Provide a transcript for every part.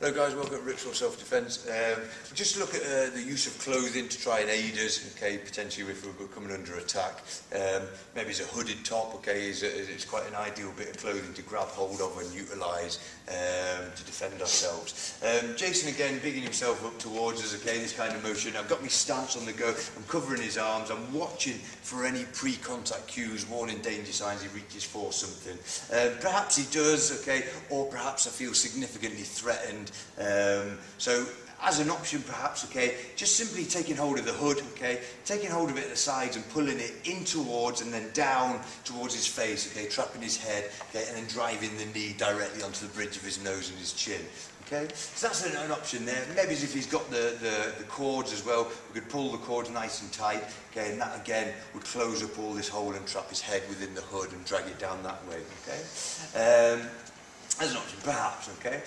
Hello guys, welcome to Ripsaw Self-Defense. We just look at the use of clothing to try and aid us, okay, potentially if we're coming under attack. Maybe it's a hooded top, okay, it's quite an ideal bit of clothing to grab hold of and utilise to defend ourselves. Jason again, bigging himself up towards us, okay, this kind of motion. I've got my stance on the go, I'm covering his arms, I'm watching for any pre-contact cues, warning danger signs he reaches for something. Perhaps he does, okay, or perhaps I feel significantly threatened. So as an option perhaps, okay, just simply taking hold of the hood, okay, taking hold of it at the sides and pulling it in towards and then down towards his face, okay, trapping his head, okay, and then driving the knee directly onto the bridge of his nose and his chin. Okay, so that's an option there. Maybe if he's got the cords as well, we could pull the cords nice and tight, okay, and that again would close up all this hole and trap his head within the hood and drag it down that way, okay. As an option, perhaps, okay.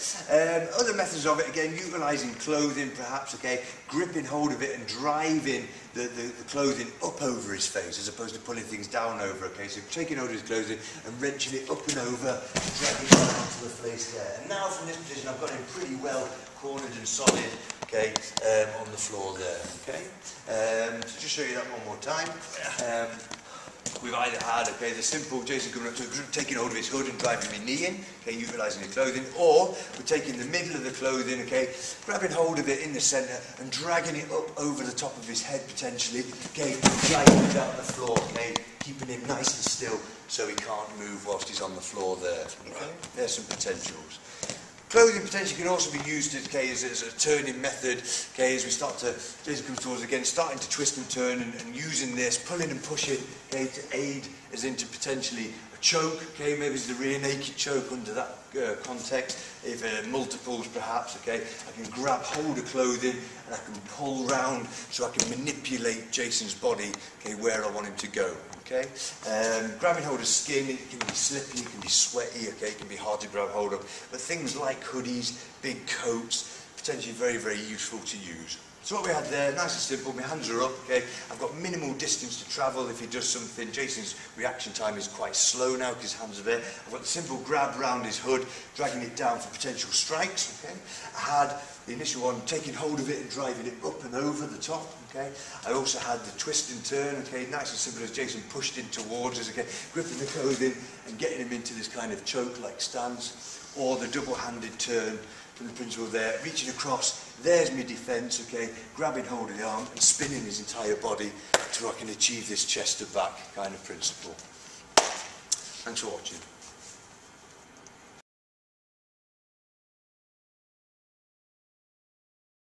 Other methods of it, again, utilising clothing, perhaps, okay, gripping hold of it and driving the clothing up over his face as opposed to pulling things down over, okay. So taking hold of his clothing and wrenching it up and over, dragging it down to the face there. And now from this position, I've got him pretty well cornered and solid, okay, on the floor there, okay. So just show you that one more time. We've either had, okay, the simple Jason coming up to taking hold of his hood and driving my knee in, okay, utilising the clothing, or we're taking the middle of the clothing, okay, grabbing hold of it in the centre and dragging it up over the top of his head potentially, okay, dragging it down the floor, okay, keeping him nice and still so he can't move whilst he's on the floor there, okay. There's some potentials. Clothing potentially can also be used okay, as a turning method, okay, as we start to, Jason comes towards again, starting to twist and turn and using this, pulling and pushing, okay, to aid as into potentially a choke, okay, maybe it's the rear naked choke under that context, if multiples perhaps, okay, I can grab hold of clothing and I can pull round so I can manipulate Jason's body, okay, where I want him to go. Okay, grabbing hold of skin, it can be slippy, it can be sweaty, okay, it can be hard to grab hold of, but things like hoodies, big coats, potentially very, very useful to use. So what we had there, nice and simple, my hands are up, okay, I've got minimal distance to travel if he does something. Jason's reaction time is quite slow now because his hands are there. I've got the simple grab round his hood, dragging it down for potential strikes, okay. I had the initial one, taking hold of it and driving it up and over the top, okay. I also had the twist and turn, okay, nice and simple as Jason pushed in towards us, okay, gripping the clothing and getting him into this kind of choke-like stance, or the double-handed turn from the principle there, reaching across, there's my defence, okay, grabbing hold of the arm and spinning his entire body so I can achieve this chest to back kind of principle. Thanks for watching.